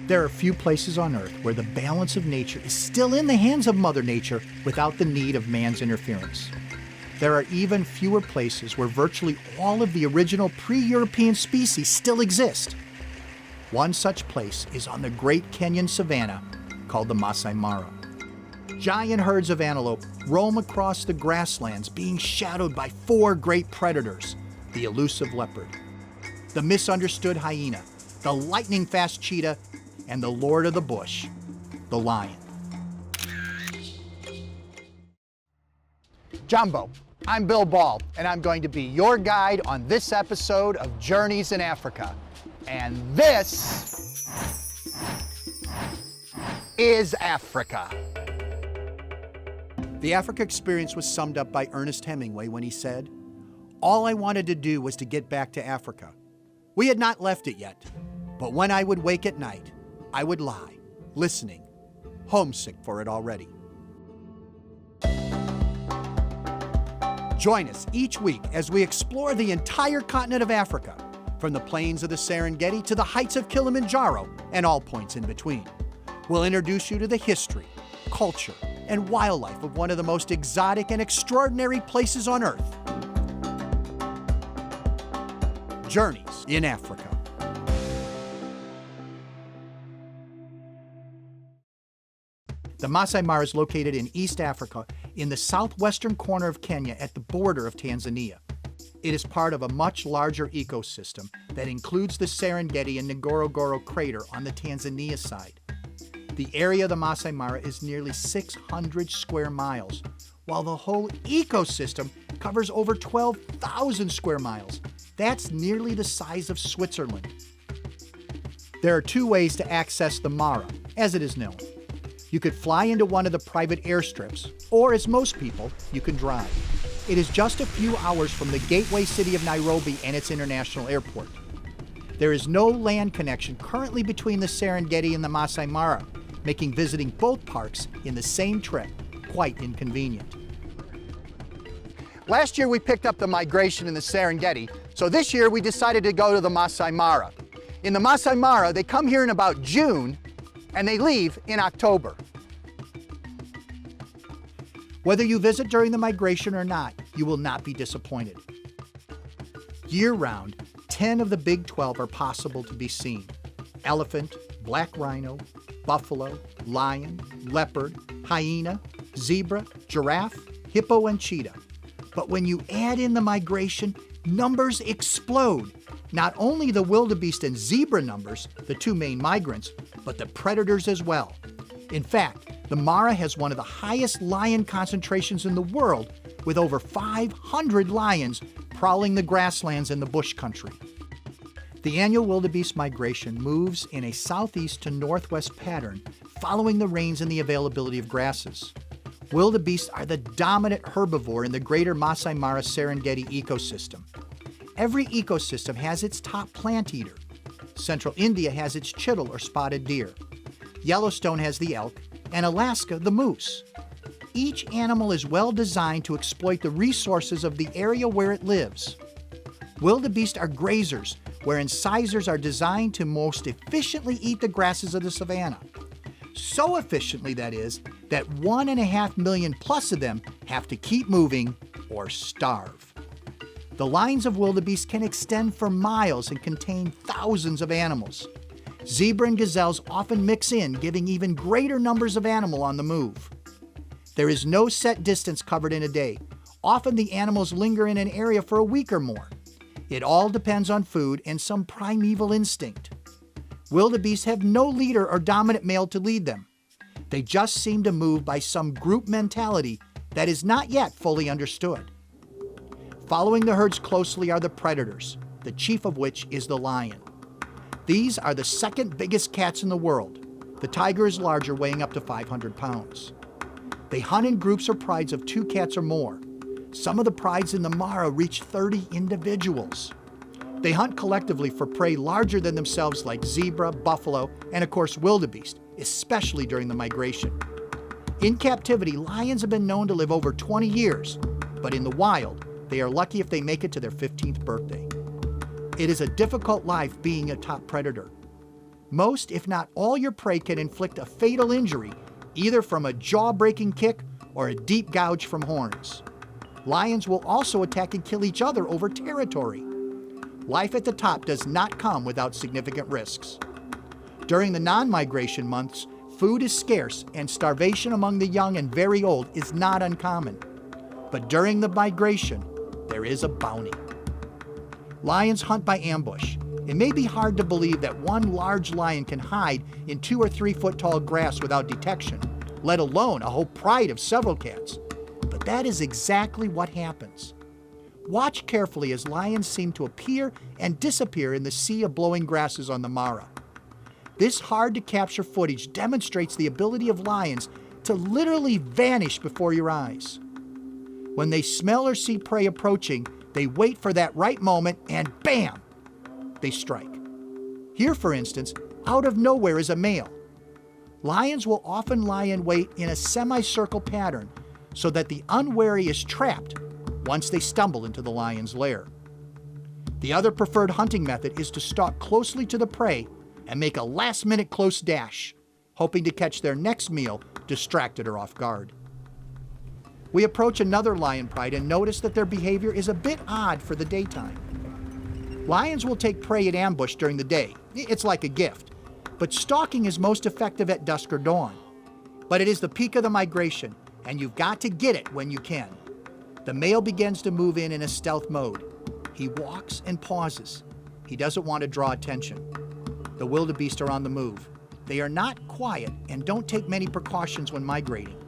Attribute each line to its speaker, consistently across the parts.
Speaker 1: There are few places on Earth where the balance of nature is still in the hands of Mother Nature without the need of man's interference. There are even fewer places where virtually all of the original pre-European species still exist. One such place is on the Great Kenyan savanna called the Masai Mara. Giant herds of antelope roam across the grasslands, being shadowed by four great predators: the elusive leopard, the misunderstood hyena, the lightning-fast cheetah, and the lord of the bush, the lion. Jumbo, I'm Bill Ball, and I'm going to be your guide on this episode of Journeys in Africa. And this is Africa. The Africa experience was summed up by Ernest Hemingway when he said, "All I wanted to do was to get back to Africa. We had not left it yet, but when I would wake at night, I would lie, listening, homesick for it already." Join us each week as we explore the entire continent of Africa, from the plains of the Serengeti to the heights of Kilimanjaro and all points in between. We'll introduce you to the history, culture, and wildlife of one of the most exotic and extraordinary places on Earth. Journeys in Africa. The Masai Mara is located in East Africa in the southwestern corner of Kenya at the border of Tanzania. It is part of a much larger ecosystem that includes the Serengeti and Ngorongoro crater on the Tanzania side. The area of the Masai Mara is nearly 600 square miles, while the whole ecosystem covers over 12,000 square miles. That's nearly the size of Switzerland. There are two ways to access the Mara, as it is known. You could fly into one of the private airstrips, or as most people, you can drive. It is just a few hours from the gateway city of Nairobi and its international airport. There is no land connection currently between the Serengeti and the Masai Mara, making visiting both parks in the same trip quite inconvenient. Last year we picked up the migration in the Serengeti, so this year we decided to go to the Masai Mara. In the Masai Mara, they come here in about June and they leave in October. Whether you visit during the migration or not, you will not be disappointed. Year-round, 10 of the Big 12 are possible to be seen: elephant, black rhino, buffalo, lion, leopard, hyena, zebra, giraffe, hippo, and cheetah. But when you add in the migration, numbers explode. Not only the wildebeest and zebra numbers, the two main migrants, but the predators as well. In fact, the Mara has one of the highest lion concentrations in the world, with over 500 lions prowling the grasslands in the bush country. The annual wildebeest migration moves in a southeast to northwest pattern, following the rains and the availability of grasses. Wildebeest are the dominant herbivore in the greater Masai Mara Serengeti ecosystem. Every ecosystem has its top plant eater. Central India has its chital or spotted deer. Yellowstone has the elk, and Alaska the moose. Each animal is well designed to exploit the resources of the area where it lives. Wildebeest are grazers, where incisors are designed to most efficiently eat the grasses of the savanna. So efficiently, that is, that 1.5 million plus of them have to keep moving or starve. The lines of wildebeest can extend for miles and contain thousands of animals. Zebra and gazelles often mix in, giving even greater numbers of animal on the move. There is no set distance covered in a day. Often the animals linger in an area for a week or more. It all depends on food and some primeval instinct. Wildebeest have no leader or dominant male to lead them. They just seem to move by some group mentality that is not yet fully understood. Following the herds closely are the predators, the chief of which is the lion. These are the second biggest cats in the world. The tiger is larger, weighing up to 500 pounds. They hunt in groups or prides of 2 cats or more. Some of the prides in the Mara reach 30 individuals. They hunt collectively for prey larger than themselves like zebra, buffalo, and of course wildebeest, especially during the migration. In captivity, lions have been known to live over 20 years, but in the wild, they are lucky if they make it to their 15th birthday. It is a difficult life being a top predator. Most, if not all, your prey can inflict a fatal injury, either from a jaw-breaking kick or a deep gouge from horns. Lions will also attack and kill each other over territory. Life at the top does not come without significant risks. During the non-migration months, food is scarce and starvation among the young and very old is not uncommon. But during the migration, there is a bounty. Lions hunt by ambush. It may be hard to believe that one large lion can hide in 2 or 3 foot tall grass without detection, let alone a whole pride of several cats. But that is exactly what happens. Watch carefully as lions seem to appear and disappear in the sea of blowing grasses on the Mara. This hard-to-capture footage demonstrates the ability of lions to literally vanish before your eyes. When they smell or see prey approaching, they wait for that right moment and bam! They strike. Here, for instance, out of nowhere is a male. Lions will often lie in wait in a semicircle pattern so that the unwary is trapped once they stumble into the lion's lair. The other preferred hunting method is to stalk closely to the prey and make a last-minute close dash, hoping to catch their next meal distracted or off guard. We approach another lion pride and notice that their behavior is a bit odd for the daytime. Lions will take prey in ambush during the day. It's like a gift. But stalking is most effective at dusk or dawn. But it is the peak of the migration, and you've got to get it when you can. The male begins to move in a stealth mode. He walks and pauses. He doesn't want to draw attention. The wildebeest are on the move. They are not quiet and don't take many precautions when migrating.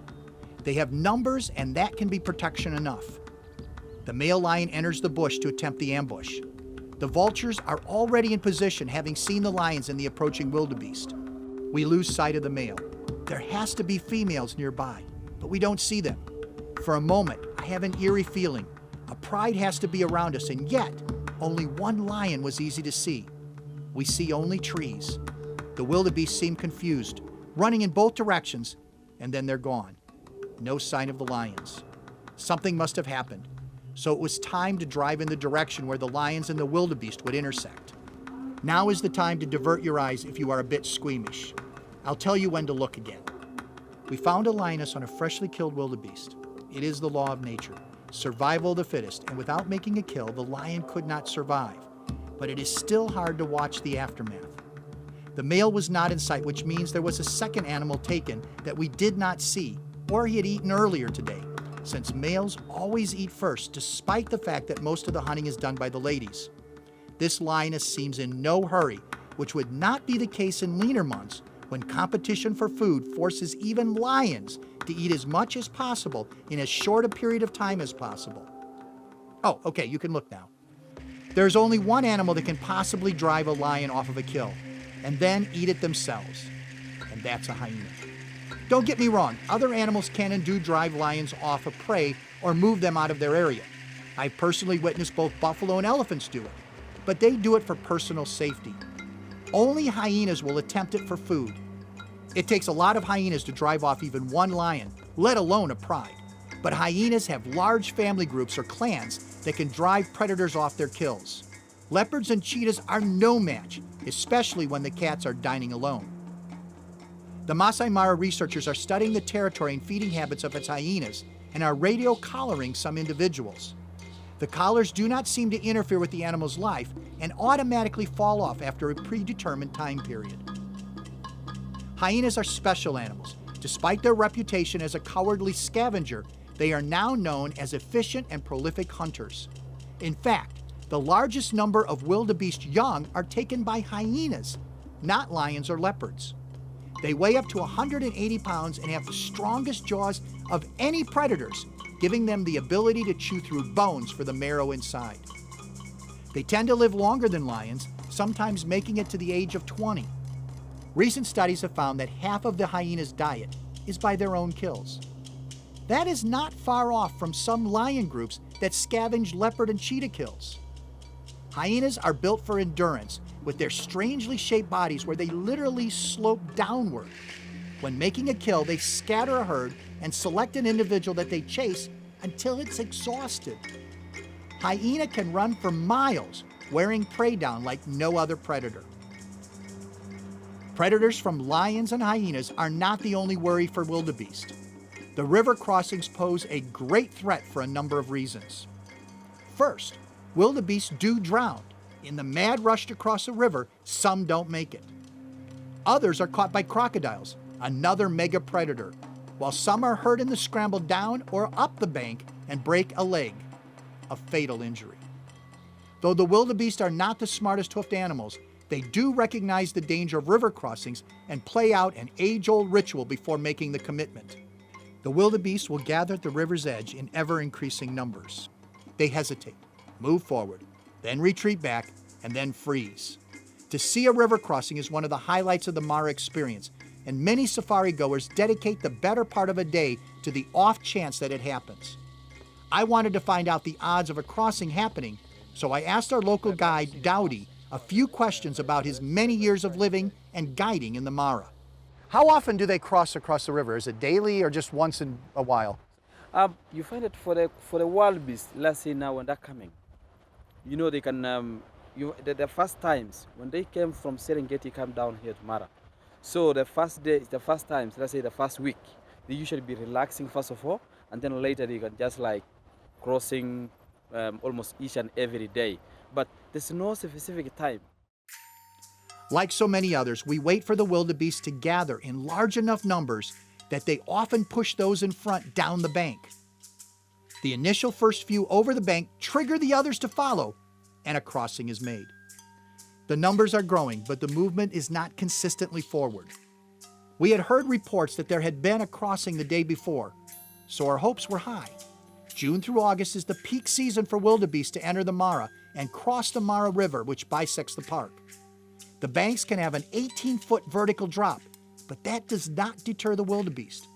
Speaker 1: They have numbers, and that can be protection enough. The male lion enters the bush to attempt the ambush. The vultures are already in position, having seen the lions and the approaching wildebeest. We lose sight of the male. There has to be females nearby, but we don't see them. For a moment, I have an eerie feeling. A pride has to be around us, and yet, only one lion was easy to see. We see only trees. The wildebeest seem confused, running in both directions, and then they're gone. No sign of the lions. Something must have happened. So it was time to drive in the direction where the lions and the wildebeest would intersect. Now is the time to divert your eyes if you are a bit squeamish. I'll tell you when to look again. We found a lioness on a freshly killed wildebeest. It is the law of nature, survival of the fittest, and without making a kill, the lion could not survive. But it is still hard to watch the aftermath. The male was not in sight, which means there was a second animal taken that we did not see, or he had eaten earlier today, since males always eat first, despite the fact that most of the hunting is done by the ladies. This lioness seems in no hurry, which would not be the case in leaner months, when competition for food forces even lions to eat as much as possible in as short a period of time as possible. Oh, okay, you can look now. There's only one animal that can possibly drive a lion off of a kill, and then eat it themselves, and that's a hyena. Don't get me wrong, other animals can and do drive lions off of prey or move them out of their area. I've personally witnessed both buffalo and elephants do it, but they do it for personal safety. Only hyenas will attempt it for food. It takes a lot of hyenas to drive off even one lion, let alone a pride. But hyenas have large family groups or clans that can drive predators off their kills. Leopards and cheetahs are no match, especially when the cats are dining alone. The Masai Mara researchers are studying the territory and feeding habits of its hyenas and are radio collaring some individuals. The collars do not seem to interfere with the animal's life and automatically fall off after a predetermined time period. Hyenas are special animals. Despite their reputation as a cowardly scavenger, they are now known as efficient and prolific hunters. In fact, the largest number of wildebeest young are taken by hyenas, not lions or leopards. They weigh up to 180 pounds and have the strongest jaws of any predators, giving them the ability to chew through bones for the marrow inside. They tend to live longer than lions, sometimes making it to the age of 20. Recent studies have found that half of the hyena's diet is by their own kills. That is not far off from some lion groups that scavenge leopard and cheetah kills. Hyenas are built for endurance, with their strangely shaped bodies where they literally slope downward. When making a kill, they scatter a herd and select an individual that they chase until it's exhausted. Hyena can run for miles, wearing prey down like no other predator. Predators from lions and hyenas are not the only worry for wildebeest. The river crossings pose a great threat for a number of reasons. First, wildebeest do drown. In the mad rush to cross a river, some don't make it. Others are caught by crocodiles, another mega predator, while some are hurt in the scramble down or up the bank and break a leg, a fatal injury. Though the wildebeest are not the smartest hoofed animals, they do recognize the danger of river crossings and play out an age-old ritual before making the commitment. The wildebeest will gather at the river's edge in ever-increasing numbers. They hesitate, move forward, then retreat back, and then freeze. To see a river crossing is one of the highlights of the Mara experience, and many safari goers dedicate the better part of a day to the off chance that it happens. I wanted to find out the odds of a crossing happening, so I asked our local guide, Dowdy, a few questions about his many years of living and guiding in the Mara. How often do they cross across the river? Is it daily or just once in a while?
Speaker 2: You find it for the wildebeest. Let's say now when they're coming, you know they can. The first times when they came from Serengeti, come down here to Mara. So the first day, the first times, let's say the first week, they usually be relaxing first of all, and then later they can just like crossing almost each and every day. But there's no specific time.
Speaker 1: Like so many others, we wait for the wildebeest to gather in large enough numbers that they often push those in front down the bank. The initial first few over the bank trigger the others to follow, and a crossing is made. The numbers are growing, but the movement is not consistently forward. We had heard reports that there had been a crossing the day before, so our hopes were high. June through August is the peak season for wildebeest to enter the Mara and cross the Mara River, which bisects the park. The banks can have an 18-foot vertical drop, but that does not deter the wildebeest.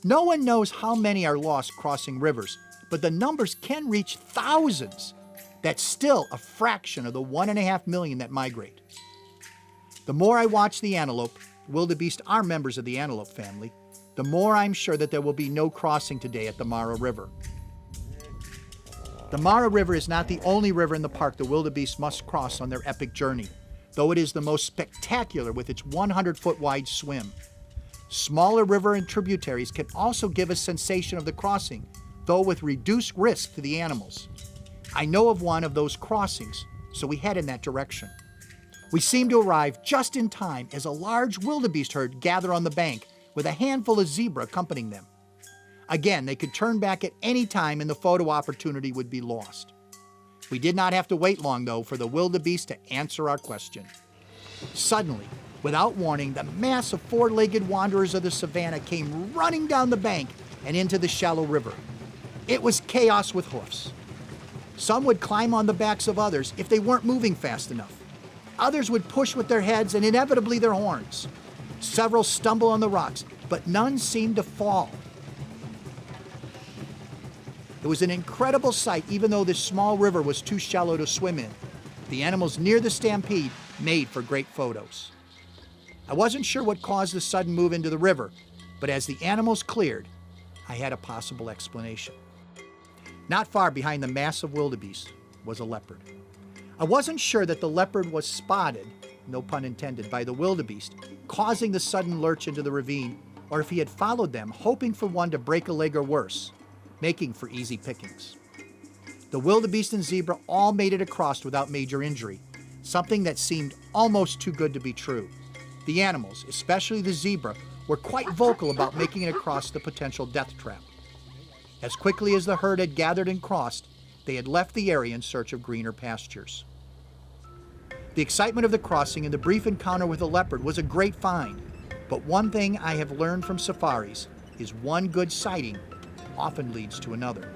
Speaker 1: No one knows how many are lost crossing rivers, but the numbers can reach thousands. That's still a fraction of the 1.5 million that migrate. The more I watch the antelope, wildebeest are members of the antelope family, the more I'm sure that there will be no crossing today at the Mara River. The Mara River is not the only river in the park the wildebeest must cross on their epic journey, though it is the most spectacular with its 100-foot wide swim. Smaller river and tributaries can also give a sensation of the crossing, though with reduced risk to the animals. I know of one of those crossings, so we head in that direction. We seem to arrive just in time as a large wildebeest herd gather on the bank with a handful of zebra accompanying them. Again, they could turn back at any time and the photo opportunity would be lost. We did not have to wait long, though, for the wildebeest to answer our question. Suddenly, without warning, the mass of four-legged wanderers of the savannah came running down the bank and into the shallow river. It was chaos with hoofs. Some would climb on the backs of others if they weren't moving fast enough. Others would push with their heads and inevitably their horns. Several stumble on the rocks, but none seemed to fall. It was an incredible sight, even though this small river was too shallow to swim in. The animals near the stampede made for great photos. I wasn't sure what caused the sudden move into the river, but as the animals cleared, I had a possible explanation. Not far behind the mass of wildebeest was a leopard. I wasn't sure that the leopard was spotted, no pun intended, by the wildebeest, causing the sudden lurch into the ravine, or if he had followed them, hoping for one to break a leg or worse, making for easy pickings. The wildebeest and zebra all made it across without major injury, something that seemed almost too good to be true. The animals, especially the zebra, were quite vocal about making it across the potential death trap. As quickly as the herd had gathered and crossed, they had left the area in search of greener pastures. The excitement of the crossing and the brief encounter with the leopard was a great find, but one thing I have learned from safaris is one good sighting often leads to another.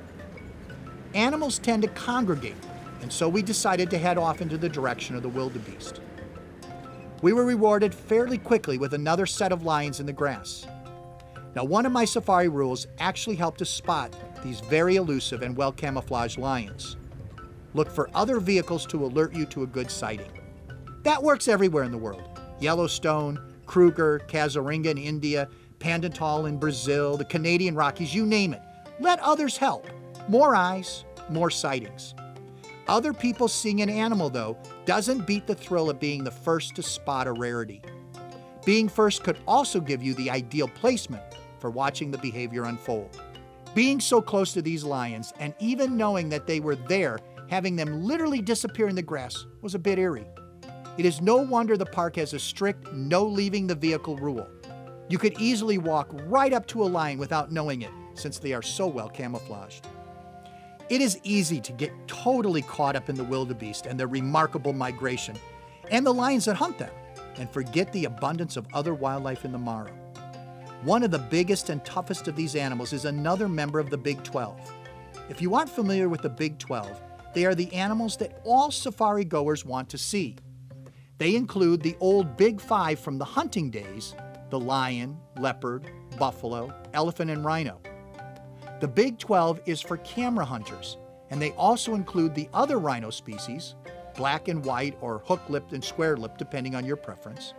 Speaker 1: Animals tend to congregate, and so we decided to head off into the direction of the wildebeest. We were rewarded fairly quickly with another set of lions in the grass. Now, one of my safari rules actually helped us spot these very elusive and well-camouflaged lions. Look for other vehicles to alert you to a good sighting. That works everywhere in the world. Yellowstone, Kruger, Kaziringa in India, Pandatal in Brazil, the Canadian Rockies, you name it. Let others help. More eyes, more sightings. Other people seeing an animal, though, doesn't beat the thrill of being the first to spot a rarity. Being first could also give you the ideal placement for watching the behavior unfold. Being so close to these lions, and even knowing that they were there, having them literally disappear in the grass, was a bit eerie. It is no wonder the park has a strict no leaving the vehicle rule. You could easily walk right up to a lion without knowing it, since they are so well camouflaged. It is easy to get totally caught up in the wildebeest and their remarkable migration, and the lions that hunt them, and forget the abundance of other wildlife in the Mara. One of the biggest and toughest of these animals is another member of the Big 12. If you aren't familiar with the Big 12, they are the animals that all safari goers want to see. They include the old Big Five from the hunting days: the lion, leopard, buffalo, elephant, and rhino. The Big 12 is for camera hunters, and they also include the other rhino species, black and white or hook-lipped and square-lipped depending on your preference,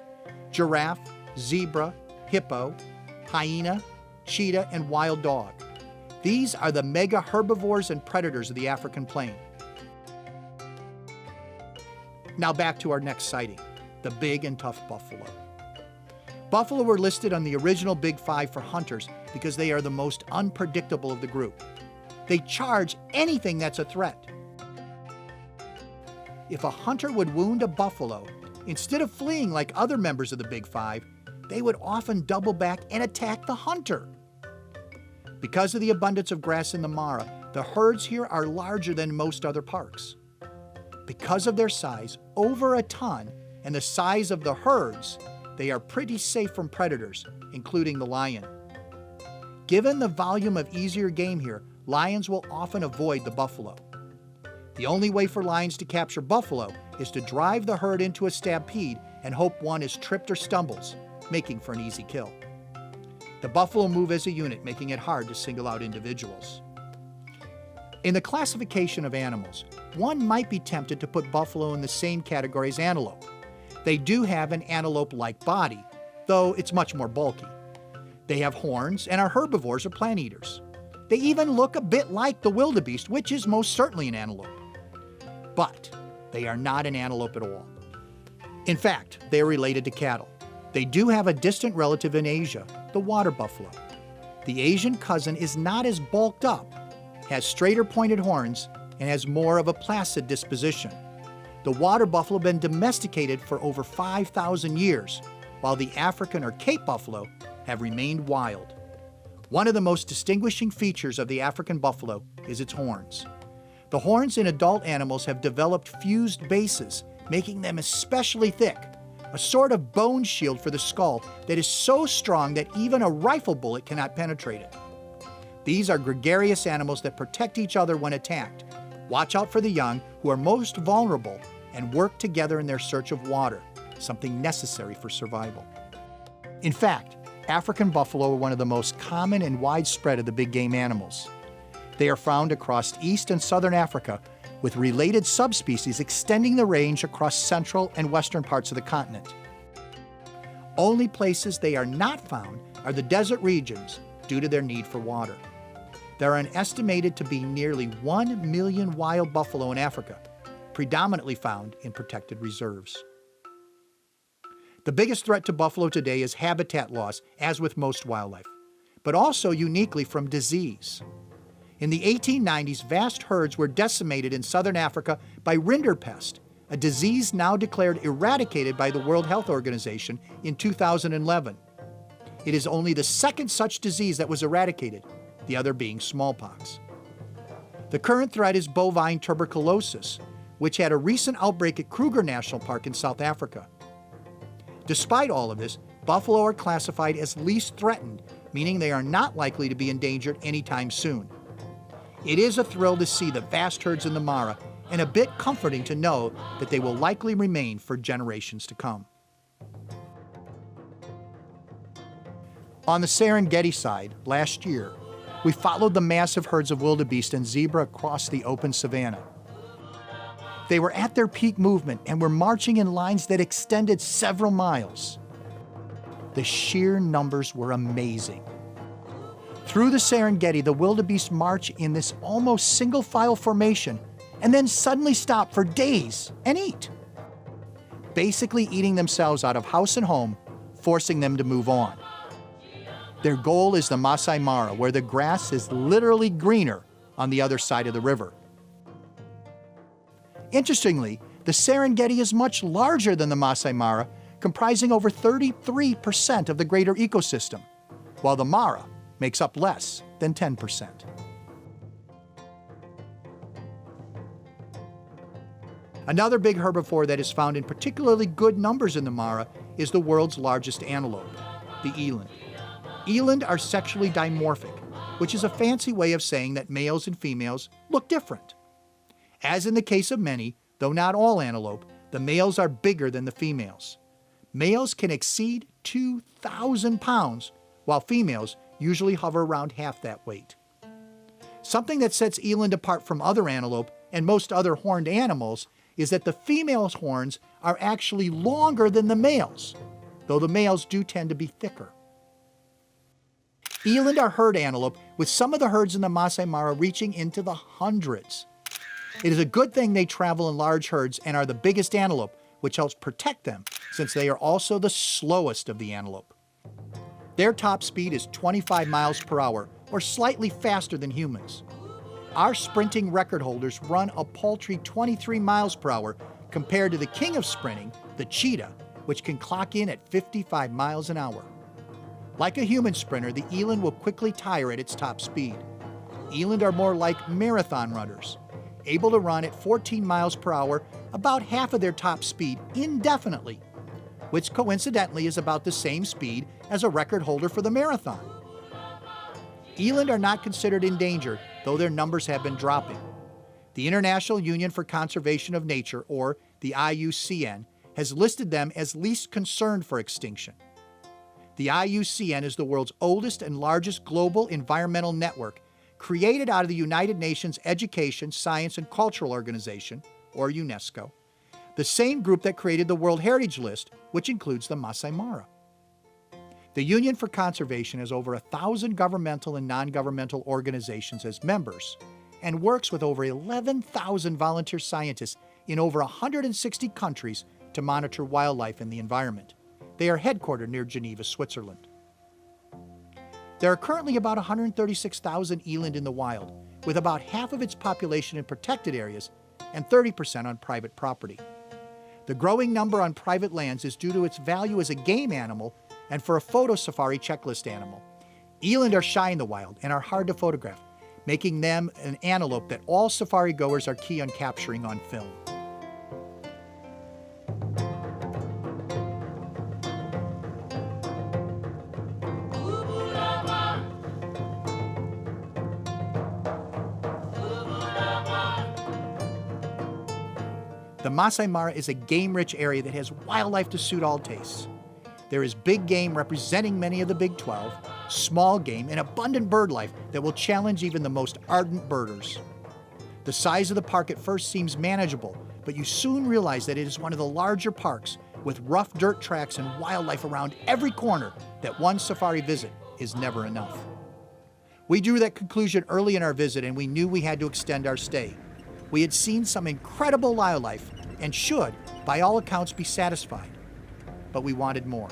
Speaker 1: giraffe, zebra, hippo, hyena, cheetah, and wild dog. These are the mega herbivores and predators of the African plain. Now back to our next sighting, the big and tough buffalo. Buffalo were listed on the original Big Five for hunters because they are the most unpredictable of the group. They charge anything that's a threat. If a hunter would wound a buffalo, instead of fleeing like other members of the Big Five, they would often double back and attack the hunter. Because of the abundance of grass in the Mara, the herds here are larger than most other parks. Because of their size, over a ton, and the size of the herds, they are pretty safe from predators, including the lion. Given the volume of easier game here, lions will often avoid the buffalo. The only way for lions to capture buffalo is to drive the herd into a stampede and hope one is tripped or stumbles, making for an easy kill. The buffalo move as a unit, making it hard to single out individuals. In the classification of animals, one might be tempted to put buffalo in the same category as antelope. They do have an antelope-like body, though it's much more bulky. They have horns and are herbivores or plant eaters. They even look a bit like the wildebeest, which is most certainly an antelope. But they are not an antelope at all. In fact, they are related to cattle. They do have a distant relative in Asia, the water buffalo. The Asian cousin is not as bulked up, has straighter pointed horns, and has more of a placid disposition. The water buffalo have been domesticated for over 5,000 years, while the African or Cape buffalo have remained wild. One of the most distinguishing features of the African buffalo is its horns. The horns in adult animals have developed fused bases, making them especially thick, a sort of bone shield for the skull that is so strong that even a rifle bullet cannot penetrate it. These are gregarious animals that protect each other when attacked, watch out for the young who are most vulnerable, and work together in their search of water, something necessary for survival. In fact, African buffalo are one of the most common and widespread of the big game animals. They are found across East and Southern Africa, with related subspecies extending the range across central and western parts of the continent. Only places they are not found are the desert regions due to their need for water. There are an estimated to be nearly 1 million wild buffalo in Africa, predominantly found in protected reserves. The biggest threat to buffalo today is habitat loss, as with most wildlife, but also uniquely from disease. In the 1890s, vast herds were decimated in southern Africa by rinderpest, a disease now declared eradicated by the World Health Organization in 2011. It is only the second such disease that was eradicated, the other being smallpox. The current threat is bovine tuberculosis, which had a recent outbreak at Kruger National Park in South Africa. Despite all of this, buffalo are classified as least threatened, meaning they are not likely to be endangered anytime soon. It is a thrill to see the vast herds in the Mara, and a bit comforting to know that they will likely remain for generations to come. On the Serengeti side, last year, we followed the massive herds of wildebeest and zebra across the open savanna. They were at their peak movement and were marching in lines that extended several miles. The sheer numbers were amazing. Through the Serengeti, the wildebeest march in this almost single-file formation and then suddenly stop for days and eat, basically eating themselves out of house and home, forcing them to move on. Their goal is the Masai Mara, where the grass is literally greener on the other side of the river. Interestingly, the Serengeti is much larger than the Masai Mara, comprising over 33% of the greater ecosystem, while the Mara makes up less than 10%. Another big herbivore that is found in particularly good numbers in the Mara is the world's largest antelope, the eland. Eland are sexually dimorphic, which is a fancy way of saying that males and females look different. As in the case of many, though not all antelope, the males are bigger than the females. Males can exceed 2,000 pounds, while females usually hover around half that weight. Something that sets eland apart from other antelope and most other horned animals is that the female's horns are actually longer than the males, though the males do tend to be thicker. Eland are herd antelope, with some of the herds in the Masai Mara reaching into the hundreds. It is a good thing they travel in large herds and are the biggest antelope, which helps protect them, since they are also the slowest of the antelope. Their top speed is 25 miles per hour, or slightly faster than humans. Our sprinting record holders run a paltry 23 miles per hour compared to the king of sprinting, the cheetah, which can clock in at 55 miles an hour. Like a human sprinter, the eland will quickly tire at its top speed. Eland are more like marathon runners, able to run at 14 miles per hour, about half of their top speed indefinitely, which coincidentally is about the same speed as a record holder for the marathon. Eland are not considered endangered, though their numbers have been dropping. The International Union for Conservation of Nature, or the IUCN, has listed them as least concerned for extinction. The IUCN is the world's oldest and largest global environmental network, created out of the United Nations Education, Science, and Cultural Organization, or UNESCO, the same group that created the World Heritage List, which includes the Masai Mara. The Union for Conservation has over 1,000 governmental and non-governmental organizations as members and works with over 11,000 volunteer scientists in over 160 countries to monitor wildlife and the environment. They are headquartered near Geneva, Switzerland. There are currently about 136,000 eland in the wild, with about half of its population in protected areas and 30% on private property. The growing number on private lands is due to its value as a game animal and for a photo safari checklist animal. Eland are shy in the wild and are hard to photograph, making them an antelope that all safari goers are keen on capturing on film. The Masai Mara is a game-rich area that has wildlife to suit all tastes. There is big game representing many of the Big 12, small game, and abundant bird life that will challenge even the most ardent birders. The size of the park at first seems manageable, but you soon realize that it is one of the larger parks with rough dirt tracks and wildlife around every corner that one safari visit is never enough. We drew that conclusion early in our visit, and we knew we had to extend our stay. We had seen some incredible wildlife and should, by all accounts, be satisfied. But we wanted more.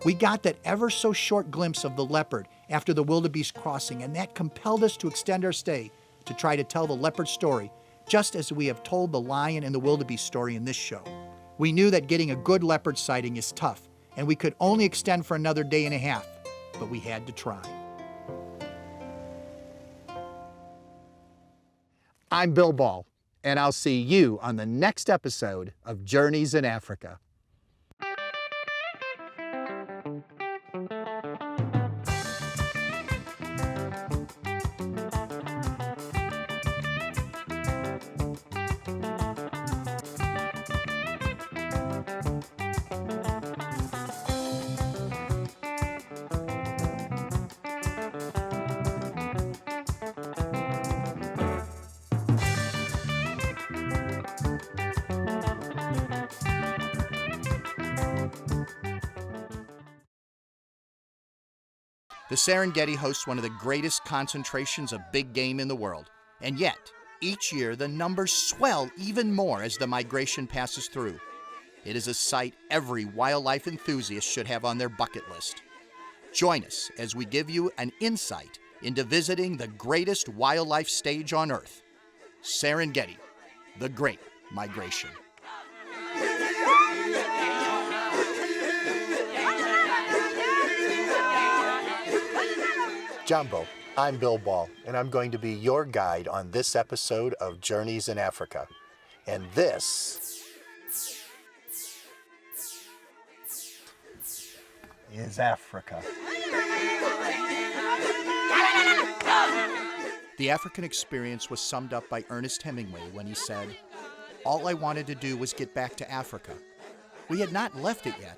Speaker 1: We got that ever so short glimpse of the leopard after the wildebeest crossing, and that compelled us to extend our stay to try to tell the leopard story, just as we have told the lion and the wildebeest story in this show. We knew that getting a good leopard sighting is tough, and we could only extend for another day and a half, but we had to try. I'm Bill Ball, and I'll see you on the next episode of Journeys in Africa. The Serengeti hosts one of the greatest concentrations of big game in the world, and yet, each year the numbers swell even more as the migration passes through. It is a sight every wildlife enthusiast should have on their bucket list. Join us as we give you an insight into visiting the greatest wildlife stage on Earth, Serengeti, the Great Migration.
Speaker 3: Jumbo, I'm Bill Ball, and I'm going to be your guide on this episode of Journeys in Africa. And this is Africa.
Speaker 1: The African experience was summed up by Ernest Hemingway when he said, "All I wanted to do was get back to Africa. We had not left it yet,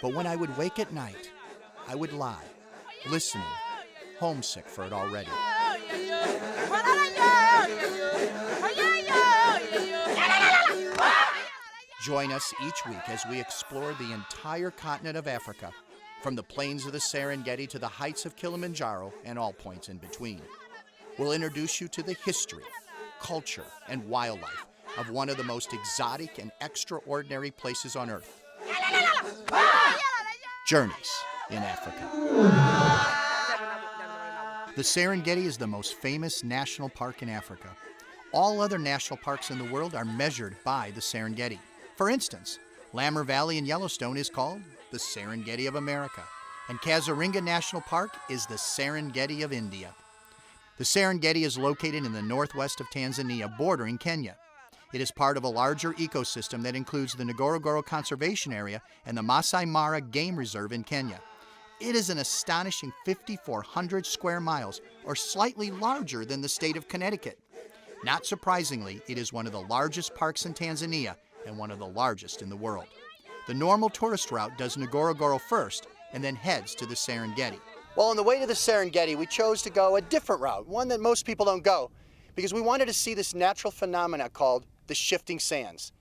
Speaker 1: but when I would wake at night, I would lie, listening, homesick for it already." Join us each week as we explore the entire continent of Africa, from the plains of the Serengeti to the heights of Kilimanjaro and all points in between. We'll introduce you to the history, culture, and wildlife of one of the most exotic and extraordinary places on Earth. Journeys in Africa. The Serengeti is the most famous national park in Africa. All other national parks in the world are measured by the Serengeti. For instance, Lammer Valley in Yellowstone is called the Serengeti of America, and Kaziringa National Park is the Serengeti of India. The Serengeti is located in the northwest of Tanzania, bordering Kenya. It is part of a larger ecosystem that includes the Ngorongoro Conservation Area and the Masai Mara Game Reserve in Kenya. It is an astonishing 5,400 square miles, or slightly larger than the state of Connecticut. Not surprisingly, it is one of the largest parks in Tanzania and one of the largest in the world. The normal tourist route does Ngorongoro first and then heads to the Serengeti. Well, on the way to the Serengeti, we chose to go a different route, one that most people don't go, because we wanted to see this natural phenomena called the shifting sands.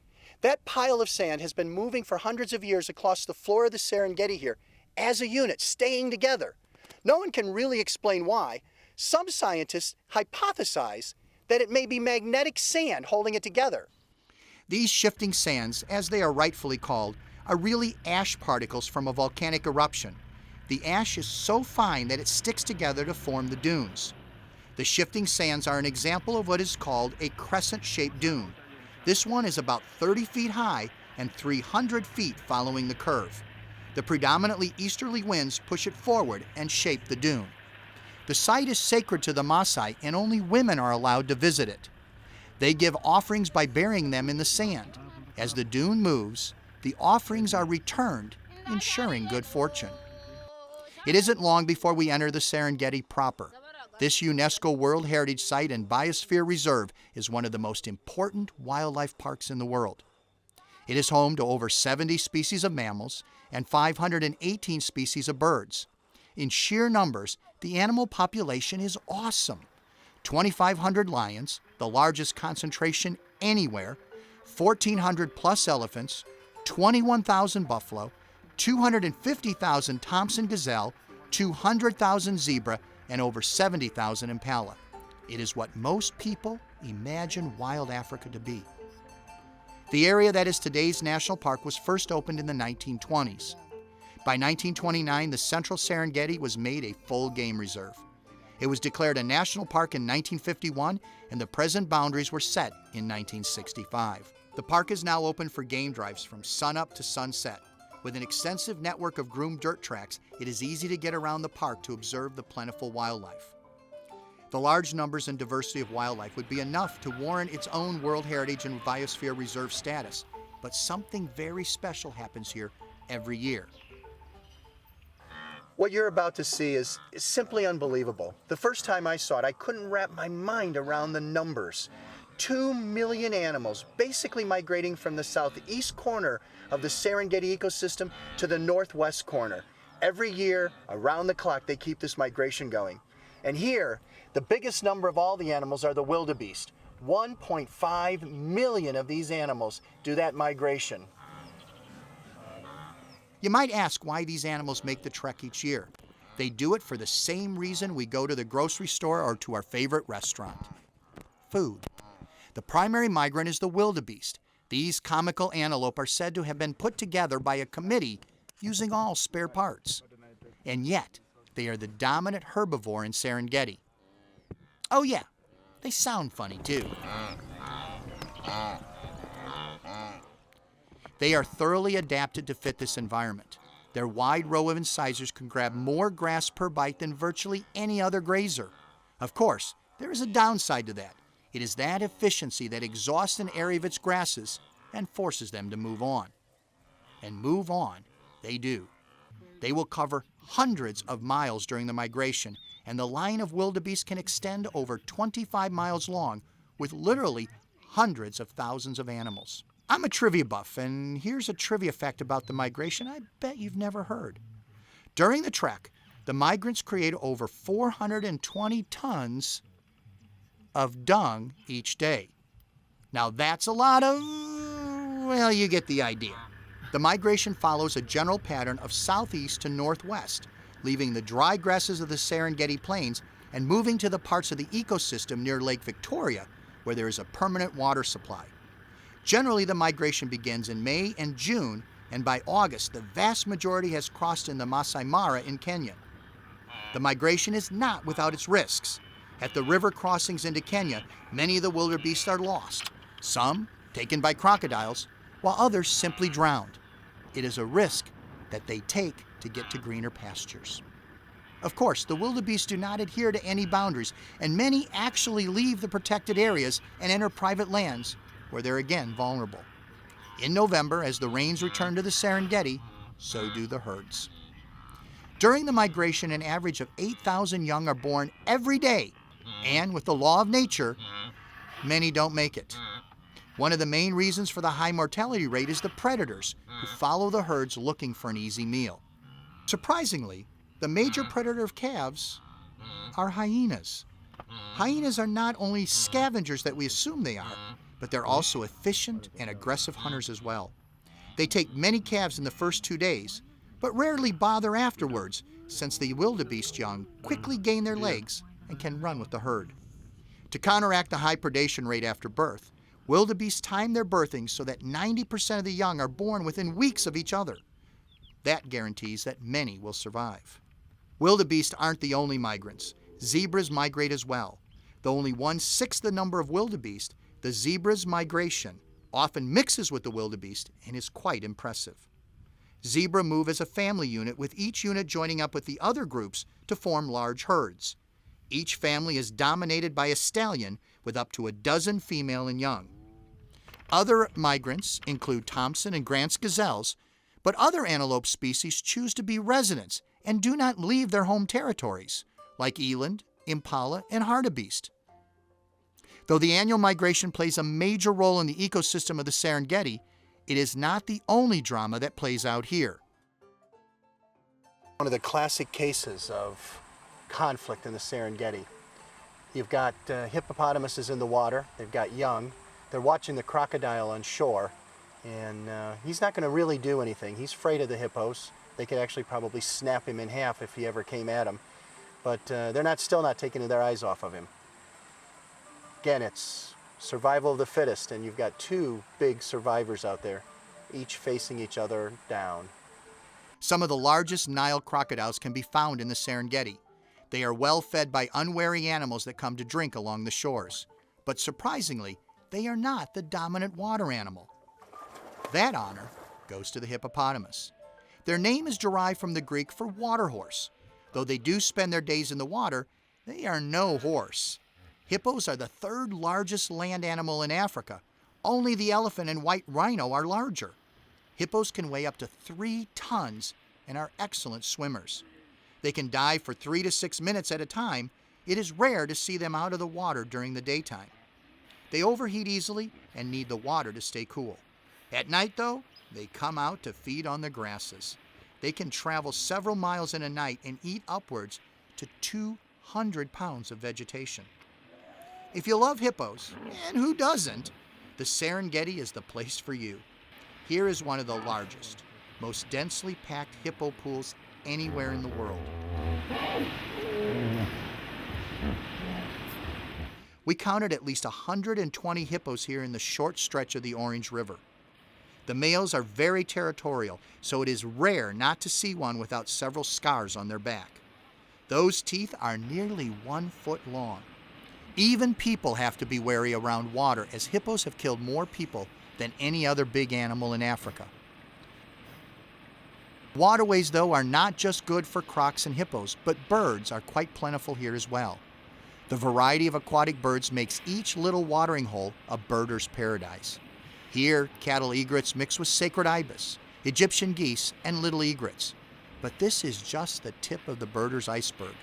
Speaker 1: That pile of sand has been moving for hundreds of years across the floor of the Serengeti here as a unit, staying together. No one can really explain why. Some scientists hypothesize that it may be magnetic sand holding it together. These shifting sands, as they are rightfully called, are really ash particles from a volcanic eruption. The ash is so fine that it sticks together to form the dunes. The shifting sands are an example of what is called a crescent-shaped dune. This one is about 30 feet high and 300 feet following the curve. The predominantly easterly winds push it forward and shape the dune. The site is sacred to the Maasai, and only women are allowed to visit it. They give offerings by burying them in the sand. As the dune moves, the offerings are returned, ensuring good fortune. It isn't long before we enter the Serengeti proper. This UNESCO World Heritage Site and Biosphere Reserve is one of the most important wildlife parks in the world. It is home to over 70 species of mammals and 518 species of birds. In sheer numbers, the animal population is awesome. 2,500 lions, the largest concentration anywhere, 1,400 plus elephants, 21,000 buffalo, 250,000 Thompson gazelle, 200,000 zebra, and over 70,000 impala. It is what most people imagine wild Africa to be. The area that is today's national park was first opened in the 1920s. By 1929, the Central Serengeti was made a full game reserve. It was declared a national park in 1951, and the present boundaries were set in 1965. The park is now open for game drives from sunup to sunset. With an extensive network of groomed dirt tracks, it is easy to get around the park to observe the plentiful wildlife. The large numbers and diversity of wildlife would be enough to warrant its own World Heritage and Biosphere Reserve status, but something very special happens here every year.
Speaker 3: What you're about to see is simply unbelievable. The first time I saw it, I couldn't wrap my mind around the numbers. 2 million animals basically migrating from the southeast corner of the Serengeti ecosystem to the northwest corner. Every year, around the clock, they keep this migration going. And here, the biggest number of all the animals are the wildebeest. 1.5 million of these animals do that migration.
Speaker 1: You might ask why these animals make the trek each year. They do it for the same reason we go to the grocery store or to our favorite restaurant: food. The primary migrant is the wildebeest. These comical antelope are said to have been put together by a committee using all spare parts. And yet, they are the dominant herbivore in Serengeti. Oh yeah, they sound funny too. They are thoroughly adapted to fit this environment. Their wide row of incisors can grab more grass per bite than virtually any other grazer. Of course, there is a downside to that. It is that efficiency that exhausts an area of its grasses and forces them to move on. And move on, they do. They will cover hundreds of miles during the migration, and the line of wildebeest can extend over 25 miles long, with literally hundreds of thousands of animals. I'm a trivia buff, and here's a trivia fact about the migration I bet you've never heard. During the trek, the migrants create over 420 tons of dung each day. Now that's a lot of, well, you get the idea. The migration follows a general pattern of southeast to northwest, leaving the dry grasses of the Serengeti plains and moving to the parts of the ecosystem near Lake Victoria, where there is a permanent water supply. Generally, the migration begins in May and June, and by August, the vast majority has crossed in the Masai Mara in Kenya. The migration is not without its risks. At the river crossings into Kenya, many of the wildebeest are lost, some taken by crocodiles, while others simply drowned. It is a risk that they take to get to greener pastures. Of course, the wildebeest do not adhere to any boundaries, and many actually leave the protected areas and enter private lands, where they're again vulnerable. In November, as the rains return to the Serengeti, so do the herds. During the migration, an average of 8,000 young are born every day, and with the law of nature, many don't make it. One of the main reasons for the high mortality rate is the predators, who follow the herds looking for an easy meal. Surprisingly, the major predator of calves are hyenas. Hyenas are not only scavengers that we assume they are, but they're also efficient and aggressive hunters as well. They take many calves in the first 2 days, but rarely bother afterwards, since the wildebeest young quickly gain their legs and can run with the herd. To counteract the high predation rate after birth, wildebeest time their birthing so that 90% of the young are born within weeks of each other. That guarantees that many will survive. Wildebeest aren't the only migrants. Zebras migrate as well. Though only 1/6 the number of wildebeest, the zebra's migration often mixes with the wildebeest and is quite impressive. Zebra move as a family unit, with each unit joining up with the other groups to form large herds. Each family is dominated by a stallion with up to a dozen female and young. Other migrants include Thompson and Grant's gazelles, but other antelope species choose to be residents and do not leave their home territories, like eland, impala, and hartebeest. Though the annual migration plays a major role in the ecosystem of the Serengeti, it is not the only drama that plays out here.
Speaker 3: One of the classic cases of conflict in the Serengeti. You've got hippopotamuses in the water, they've got young, they're watching the crocodile on shore, and he's not going to really do anything. He's afraid of the hippos. They could actually probably snap him in half if he ever came at him, but they're still not taking their eyes off of him. Again, it's survival of the fittest, and you've got two big survivors out there, each facing each other down.
Speaker 1: Some of the largest Nile crocodiles can be found in the Serengeti. They are well fed by unwary animals that come to drink along the shores. But surprisingly, they are not the dominant water animal. That honor goes to the hippopotamus. Their name is derived from the Greek for water horse. Though they do spend their days in the water, they are no horse. Hippos are the third largest land animal in Africa. Only the elephant and white rhino are larger. Hippos can weigh up to 3 tons and are excellent swimmers. They can dive for 3 to 6 minutes at a time. It is rare to see them out of the water during the daytime. They overheat easily and need the water to stay cool. At night, though, they come out to feed on the grasses. They can travel several miles in a night and eat upwards to 200 pounds of vegetation. If you love hippos, and who doesn't, the Serengeti is the place for you. Here is one of the largest, most densely packed hippo pools anywhere in the world. We counted at least 120 hippos here in the short stretch of the Orange River. The males are very territorial, so it is rare not to see one without several scars on their back. Those teeth are nearly 1 foot long. Even people have to be wary around water, as hippos have killed more people than any other big animal in Africa. Waterways, though, are not just good for crocs and hippos, but birds are quite plentiful here as well. The variety of aquatic birds makes each little watering hole a birder's paradise. Here, cattle egrets mix with sacred ibis, Egyptian geese, and little egrets. But this is just the tip of the birder's iceberg.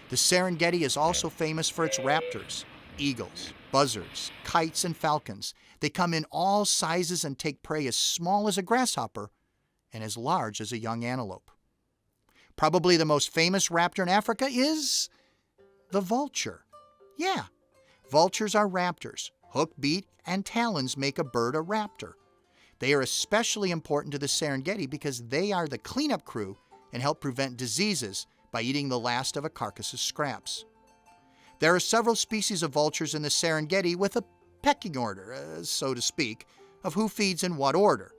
Speaker 1: The Serengeti is also famous for its raptors, eagles, buzzards, kites, and falcons. They come in all sizes and take prey as small as a grasshopper and as large as a young antelope. Probably the most famous raptor in Africa is the vulture. Yeah, vultures are raptors. Hook, beak, and talons make a bird a raptor. They are especially important to the Serengeti because they are the cleanup crew and help prevent diseases by eating the last of a carcass's scraps. There are several species of vultures in the Serengeti with a pecking order, so to speak, of who feeds in what order.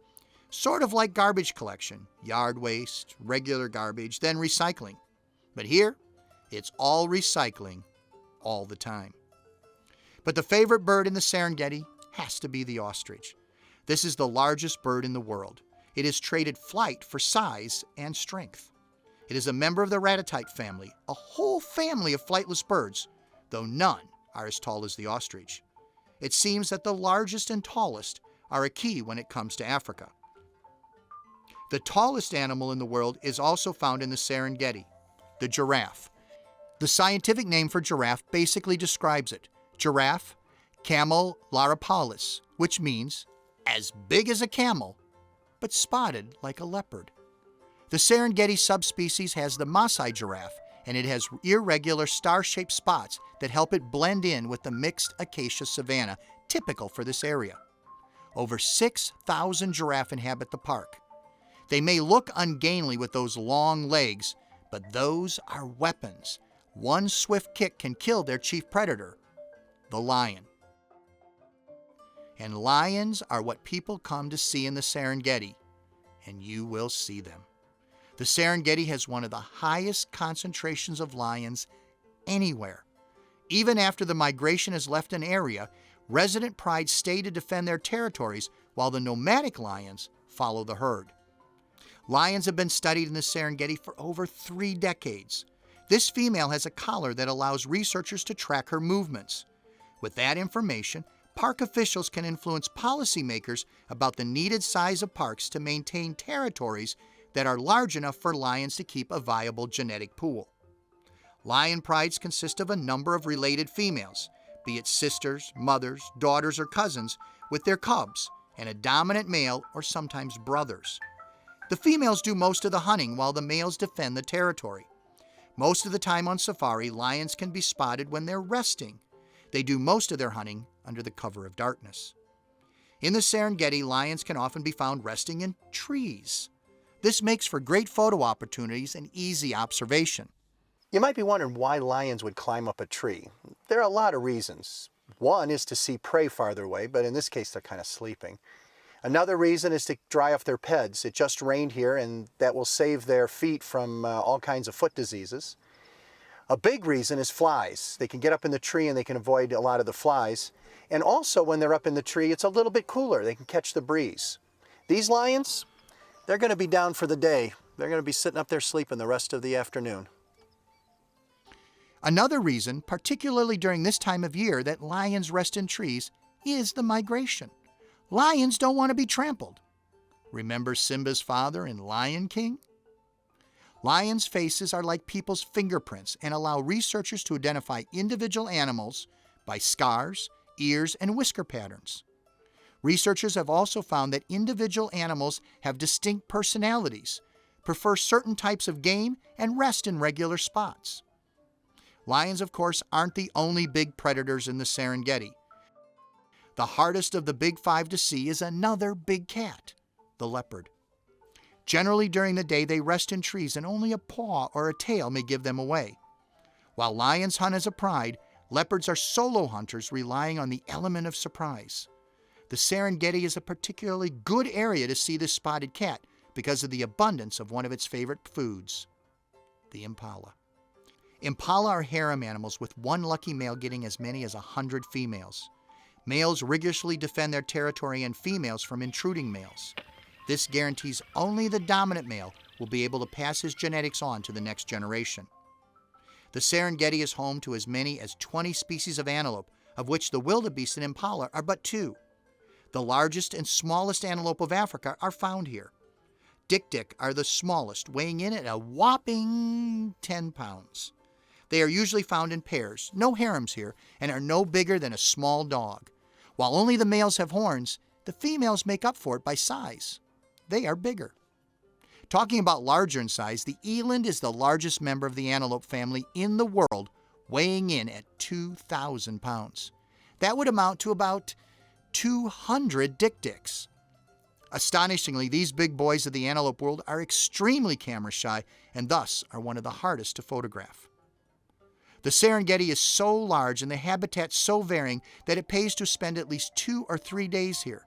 Speaker 1: Sort of like garbage collection, yard waste, regular garbage, then recycling. But here, it's all recycling all the time. But the favorite bird in the Serengeti has to be the ostrich. This is the largest bird in the world. It has traded flight for size and strength. It is a member of the ratatite family, a whole family of flightless birds, though none are as tall as the ostrich. It seems that the largest and tallest are a key when it comes to Africa. The tallest animal in the world is also found in the Serengeti, the giraffe. The scientific name for giraffe basically describes it, giraffe camel-laripalis, which means as big as a camel, but spotted like a leopard. The Serengeti subspecies has the Masai giraffe, and it has irregular star-shaped spots that help it blend in with the mixed acacia savanna, typical for this area. Over 6,000 giraffe inhabit the park. They may look ungainly with those long legs, but those are weapons. One swift kick can kill their chief predator, the lion. And lions are what people come to see in the Serengeti, and you will see them. The Serengeti has one of the highest concentrations of lions anywhere. Even after the migration has left an area, resident prides stay to defend their territories while the nomadic lions follow the herd. Lions have been studied in the Serengeti for over 3 decades. This female has a collar that allows researchers to track her movements. With that information, park officials can influence policymakers about the needed size of parks to maintain territories that are large enough for lions to keep a viable genetic pool. Lion prides consist of a number of related females, be it sisters, mothers, daughters, or cousins, with their cubs, and a dominant male or sometimes brothers. The females do most of the hunting while the males defend the territory. Most of the time on safari, lions can be spotted when they're resting. They do most of their hunting under the cover of darkness. In the Serengeti, lions can often be found resting in trees. This makes for great photo opportunities and easy observation.
Speaker 3: You might be wondering why lions would climb up a tree. There are a lot of reasons. One is to see prey farther away, but in this case they're kind of sleeping. Another reason is to dry off their peds. It just rained here, and that will save their feet from all kinds of foot diseases. A big reason is flies. They can get up in the tree and they can avoid a lot of the flies. And also when they're up in the tree, it's a little bit cooler. They can catch the breeze. These lions, they're going to be down for the day. They're going to be sitting up there sleeping the rest of the afternoon.
Speaker 1: Another reason, particularly during this time of year, that lions rest in trees is the migration. Lions don't want to be trampled. Remember Simba's father in Lion King? Lions' faces are like people's fingerprints and allow researchers to identify individual animals by scars, ears, and whisker patterns. Researchers have also found that individual animals have distinct personalities, prefer certain types of game, and rest in regular spots. Lions, of course, aren't the only big predators in the Serengeti. The hardest of the big 5 to see is another big cat, the leopard. Generally during the day they rest in trees and only a paw or a tail may give them away. While lions hunt as a pride, Leopards are solo hunters relying on the element of surprise. The Serengeti is a particularly good area to see this spotted cat because of the abundance of one of its favorite foods, the impala. Impala are harem animals with one lucky male getting as many as 100 females. Males rigorously defend their territory and females from intruding males. This guarantees only the dominant male will be able to pass his genetics on to the next generation. The Serengeti is home to as many as 20 species of antelope, of which the wildebeest and impala are but 2. The largest and smallest antelope of Africa are found here. Dik-dik are the smallest, weighing in at a whopping 10 pounds. They are usually found in pairs, no harems here, and are no bigger than a small dog. While only the males have horns, the females make up for it by size. They are bigger. Talking about larger in size, the eland is the largest member of the antelope family in the world, weighing in at 2,000 pounds. That would amount to about 200 dik-diks. Astonishingly, these big boys of the antelope world are extremely camera shy and thus are one of the hardest to photograph. The Serengeti is so large and the habitat so varying that it pays to spend at least 2 or 3 days here.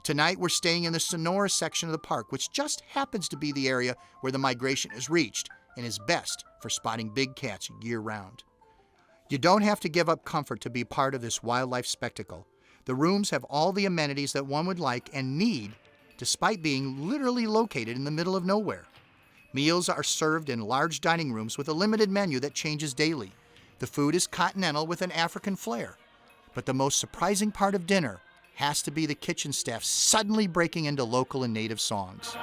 Speaker 1: Tonight we're staying in the Sonora section of the park, which just happens to be the area where the migration is reached and is best for spotting big cats year-round. You don't have to give up comfort to be part of this wildlife spectacle. The rooms have all the amenities that one would like and need, despite being literally located in the middle of nowhere. Meals are served in large dining rooms with a limited menu that changes daily. The food is continental with an African flair. But the most surprising part of dinner has to be the kitchen staff suddenly breaking into local and native songs.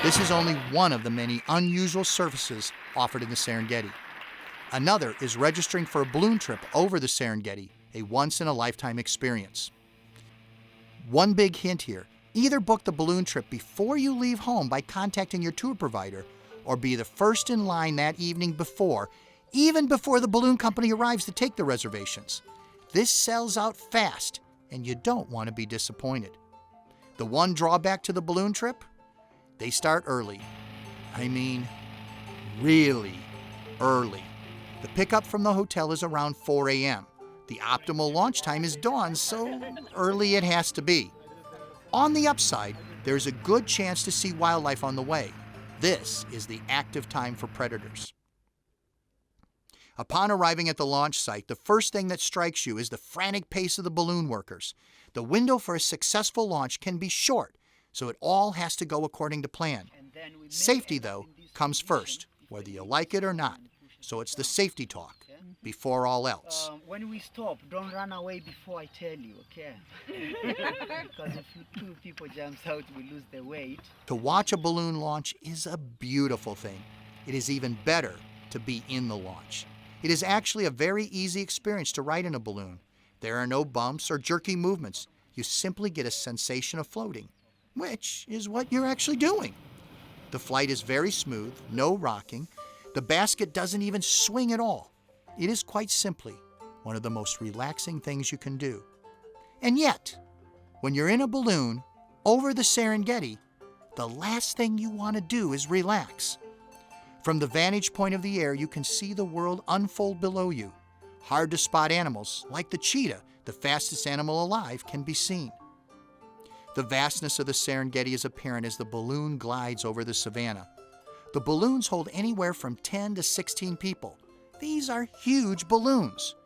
Speaker 1: This is only one of the many unusual services offered in the Serengeti. Another is registering for a balloon trip over the Serengeti, a once-in-a-lifetime experience. One big hint here, either book the balloon trip before you leave home by contacting your tour provider, or be the first in line that evening before, even before the balloon company arrives to take the reservations. This sells out fast, and you don't want to be disappointed. The one drawback to the balloon trip? They start early. I mean, really early. The pickup from the hotel is around 4 a.m. The optimal launch time is dawn, so early it has to be. On the upside, there's a good chance to see wildlife on the way. This is the active time for predators. Upon arriving at the launch site, the first thing that strikes you is the frantic pace of the balloon workers. The window for a successful launch can be short, so it all has to go according to plan. Safety, though, comes first, whether you like it or not. So it's the safety talk before all else.
Speaker 4: When we stop, don't run away before I tell you, okay? Because if 2 people jumps out, we lose the weight.
Speaker 1: To watch a balloon launch is a beautiful thing. It is even better to be in the launch. It is actually a very easy experience to ride in a balloon. There are no bumps or jerky movements. You simply get a sensation of floating, which is what you're actually doing. The flight is very smooth, no rocking. The basket doesn't even swing at all. It is quite simply one of the most relaxing things you can do. And yet, when you're in a balloon over the Serengeti, the last thing you want to do is relax. From the vantage point of the air, you can see the world unfold below you. Hard to spot animals, like the cheetah, the fastest animal alive, can be seen. The vastness of the Serengeti is apparent as the balloon glides over the savannah. The balloons hold anywhere from 10 to 16 people. These are huge balloons.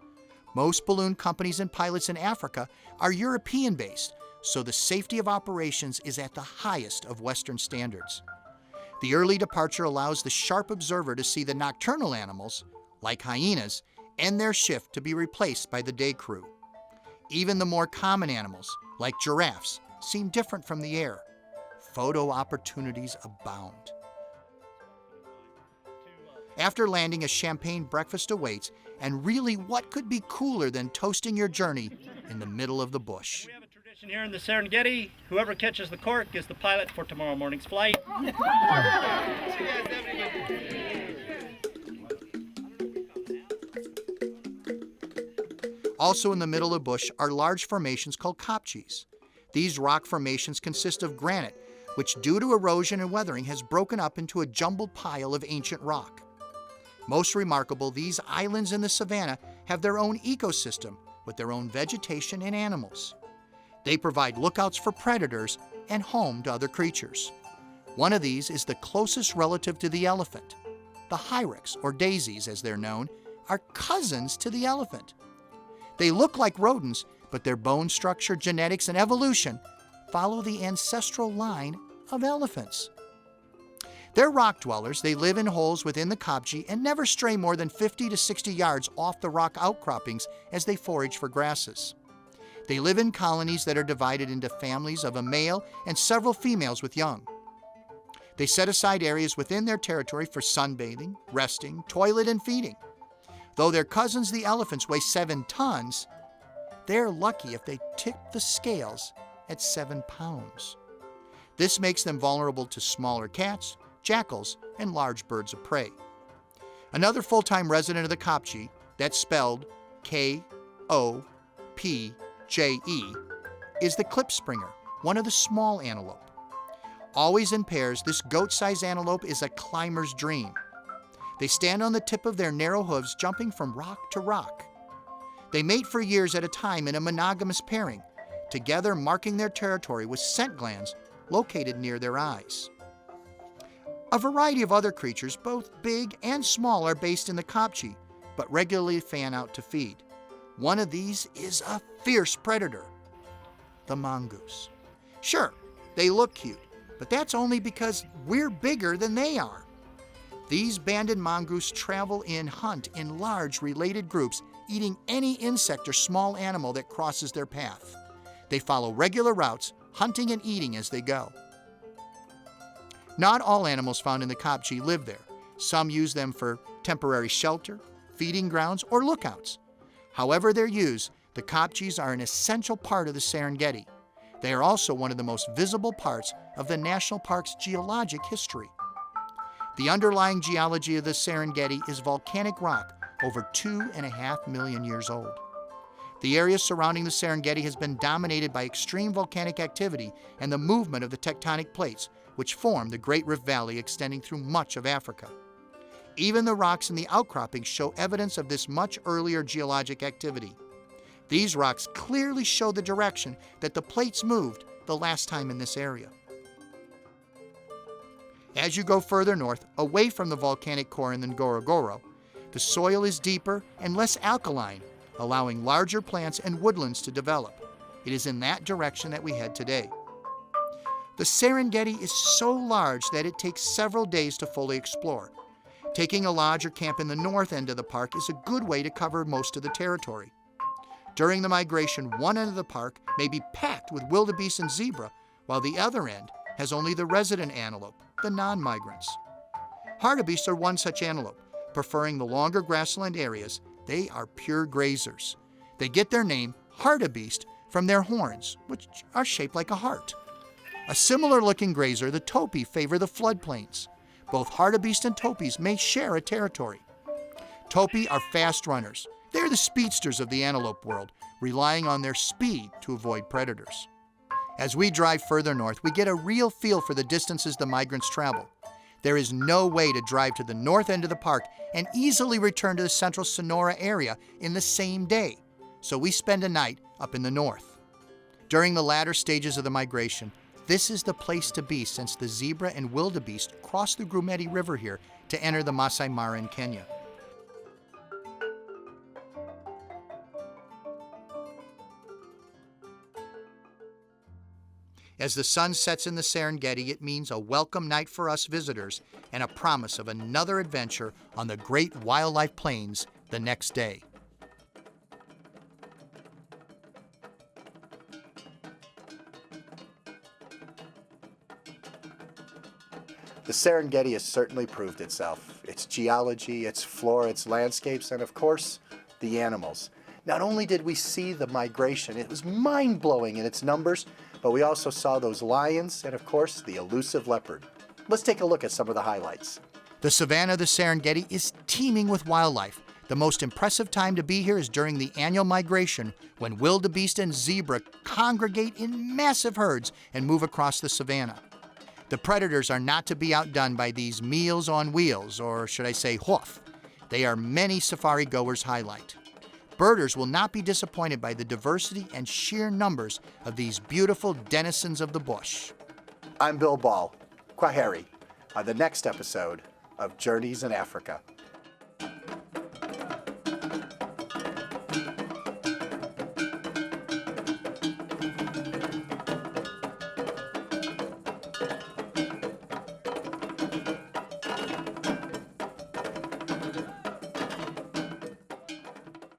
Speaker 1: Most balloon companies and pilots in Africa are European-based, so the safety of operations is at the highest of Western standards. The early departure allows the sharp observer to see the nocturnal animals, like hyenas, end their shift to be replaced by the day crew. Even the more common animals, like giraffes, seem different from the air. Photo opportunities abound. After landing, a champagne breakfast awaits, and really, what could be cooler than toasting your journey in the middle of the bush?
Speaker 5: We have a tradition here in the Serengeti. Whoever catches the cork is the pilot for tomorrow morning's flight.
Speaker 1: Also in the middle of the bush are large formations called kopjes. These rock formations consist of granite, which due to erosion and weathering has broken up into a jumbled pile of ancient rock. Most remarkable, these islands in the savanna have their own ecosystem with their own vegetation and animals. They provide lookouts for predators and home to other creatures. One of these is the closest relative to the elephant. The hyrax, or daisies as they're known, are cousins to the elephant. They look like rodents, but their bone structure, genetics, and evolution follow the ancestral line of elephants. They're rock dwellers. They live in holes within the kopje and never stray more than 50 to 60 yards off the rock outcroppings as they forage for grasses. They live in colonies that are divided into families of a male and several females with young. They set aside areas within their territory for sunbathing, resting, toilet, and feeding. Though their cousins, the elephants, weigh 7 tons, they're lucky if they tip the scales at 7 pounds. This makes them vulnerable to smaller cats, jackals, and large birds of prey. Another full-time resident of the kopje, that's spelled Kopje, is the klipspringer, one of the small antelope. Always in pairs, this goat-sized antelope is a climber's dream. They stand on the tip of their narrow hooves, jumping from rock to rock. They mate for years at a time in a monogamous pairing, together marking their territory with scent glands located near their eyes. A variety of other creatures, both big and small, are based in the kopje, but regularly fan out to feed. One of these is a fierce predator, the mongoose. Sure, they look cute, but that's only because we're bigger than they are. These banded mongoose travel and hunt in large related groups, eating any insect or small animal that crosses their path. They follow regular routes, hunting and eating as they go. Not all animals found in the kopje live there. Some use them for temporary shelter, feeding grounds, or lookouts. However they're used, the kopjes are an essential part of the Serengeti. They are also one of the most visible parts of the national park's geologic history. The underlying geology of the Serengeti is volcanic rock over 2.5 million years old. The area surrounding the Serengeti has been dominated by extreme volcanic activity and the movement of the tectonic plates, which form the Great Rift Valley extending through much of Africa. Even the rocks in the outcroppings show evidence of this much earlier geologic activity. These rocks clearly show the direction that the plates moved the last time in this area. As you go further north, away from the volcanic core in the Ngorongoro, the soil is deeper and less alkaline, allowing larger plants and woodlands to develop. It is in that direction that we head today. The Serengeti is so large that it takes several days to fully explore. Taking a lodge or camp in the north end of the park is a good way to cover most of the territory. During the migration, one end of the park may be packed with wildebeest and zebra, while the other end has only the resident antelope, the non-migrants. Hartebeest are one such antelope. Preferring the longer grassland areas, they are pure grazers. They get their name, hartebeest, from their horns, which are shaped like a heart. A similar-looking grazer, the topi, favor the floodplains. Both hartebeest and topis may share a territory. Topi are fast runners. They're the speedsters of the antelope world, relying on their speed to avoid predators. As we drive further north, we get a real feel for the distances the migrants travel. There is no way to drive to the north end of the park and easily return to the central Sonora area in the same day, so we spend a night up in the north. During the latter stages of the migration, this is the place to be since the zebra and wildebeest cross the Grumeti River here to enter the Masai Mara in Kenya. As the sun sets in the Serengeti, it means a welcome night for us visitors and a promise of another adventure on the great wildlife plains the next day.
Speaker 3: The Serengeti has certainly proved itself. Its geology, its flora, its landscapes, and of course, the animals. Not only did we see the migration, it was mind-blowing in its numbers, but we also saw those lions and, of course, the elusive leopard. Let's take a look at some of the highlights.
Speaker 1: The savanna of the Serengeti is teeming with wildlife. The most impressive time to be here is during the annual migration when wildebeest and zebra congregate in massive herds and move across the savanna. The predators are not to be outdone by these meals on wheels, or should I say hoof. They are many safari goers' highlight. Birders will not be disappointed by the diversity and sheer numbers of these beautiful denizens of the bush.
Speaker 3: I'm Bill Ball. Kwaheri, on the next episode of Journeys in Africa.